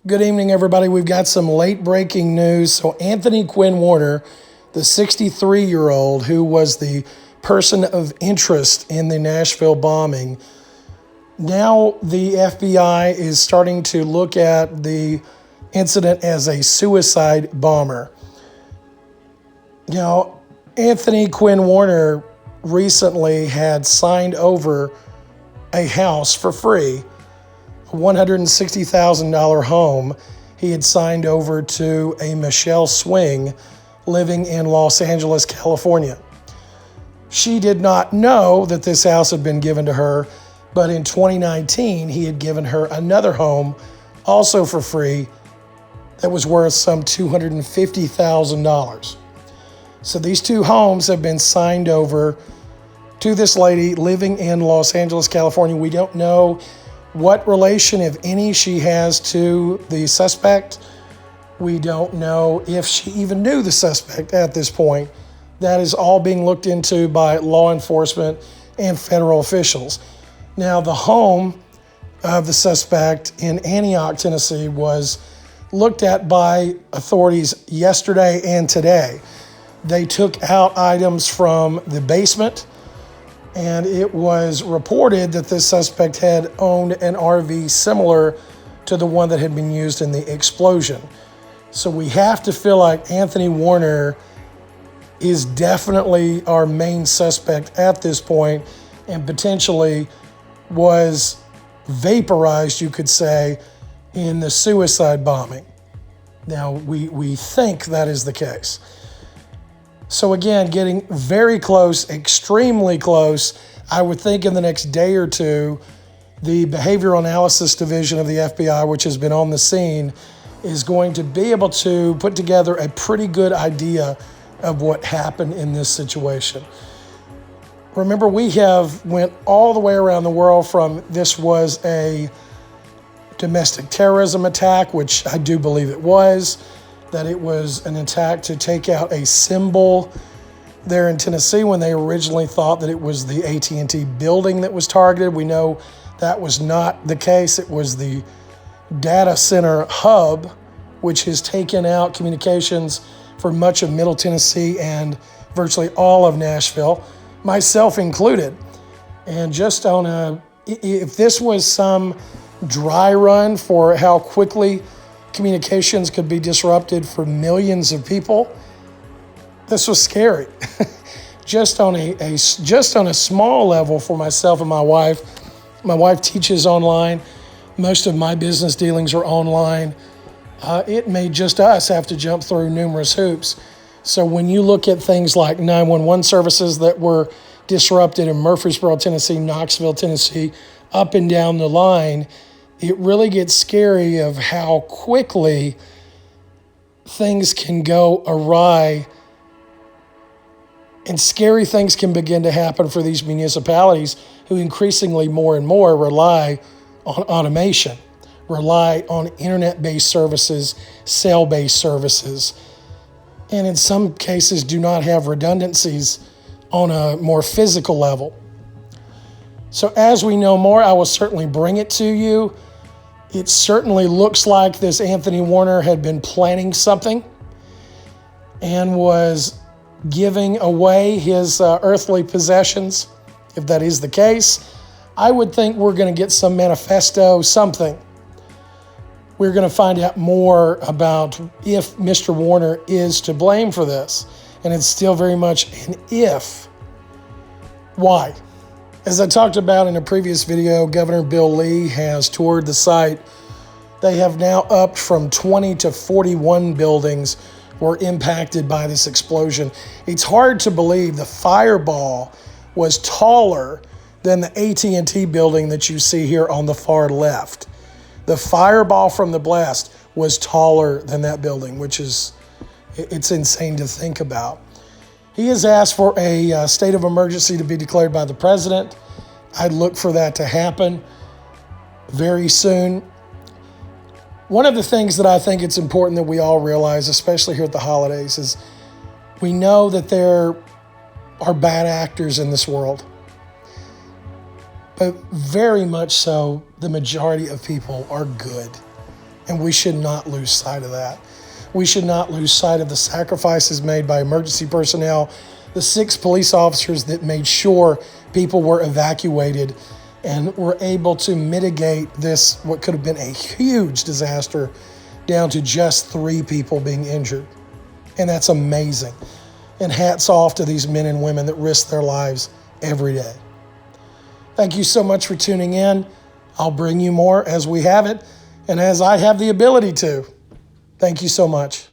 Good evening, everybody. We've got some late breaking news. So Anthony Quinn Warner, the 63-year-old who was the person of interest in the Nashville bombing, now the FBI is starting to look at the incident as a suicide bomber. Now, Anthony Quinn Warner recently had signed over a house for free, a $160,000 home he had signed over to a Michelle Swing living in Los Angeles, California. She did not know that this house had been given to her, but in 2019, he had given her another home, also for free, that was worth some $250,000. So these two homes have been signed over to this lady living in Los Angeles, California. We don't know what relation, if any, she has to the suspect. We don't know if she even knew the suspect at this point. That is all being looked into by law enforcement and federal officials. Now, the home of the suspect in Antioch, Tennessee, was looked at by authorities yesterday and today. They took out items from the basement, and it was reported that this suspect had owned an RV similar to the one that had been used in the explosion. So we have to feel like Anthony Warner is definitely our main suspect at this point, and potentially was vaporized, you could say, in the suicide bombing. Now, we think that is the case. So again, getting very close, extremely close. I would think in the next day or two, the Behavioral Analysis Division of the FBI, which has been on the scene, is going to be able to put together a pretty good idea of what happened in this situation. Remember, we have went all the way around the world from this was a domestic terrorism attack, which I do believe it was, that it was an attack to take out a symbol there in Tennessee when they originally thought that it was the AT&T building that was targeted. We know that was not the case. It was the data center hub, which has taken out communications for much of Middle Tennessee and virtually all of Nashville, myself included. And just if this was some dry run for how quickly communications could be disrupted for millions of people, this was scary. just on a small level for myself and my wife. My wife teaches online. Most of my business dealings are online. It made just us have to jump through numerous hoops. So when you look at things like 911 services that were disrupted in Murfreesboro, Tennessee, Knoxville, Tennessee, up and down the line, it really gets scary of how quickly things can go awry and scary things can begin to happen for these municipalities who increasingly more and more rely on automation, rely on internet-based services, cell-based services, and in some cases do not have redundancies on a more physical level. So as we know more, I will certainly bring it to you. It certainly looks like this Anthony Warner had been planning something and was giving away his earthly possessions. If that is the case, I would think we're going to get some manifesto, something. We're going to find out more about if Mr. Warner is to blame for this. And it's still very much an if. Why? As I talked about in a previous video, Governor Bill Lee has toured the site. They have now upped from 20 to 41 buildings were impacted by this explosion. It's hard to believe the fireball was taller than the AT&T building that you see here on the far left. The fireball from the blast was taller than that building, which is, it's insane to think about. He has asked for a state of emergency to be declared by the president. I'd look for that to happen very soon. One of the things that I think it's important that we all realize, especially here at the holidays, is we know that there are bad actors in this world. But very much so, the majority of people are good. And we should not lose sight of that. We should not lose sight of the sacrifices made by emergency personnel, the 6 police officers that made sure people were evacuated and were able to mitigate this, what could have been a huge disaster, down to just 3 people being injured. And that's amazing. And hats off to these men and women that risk their lives every day. Thank you so much for tuning in. I'll bring you more as we have it and as I have the ability to. Thank you so much.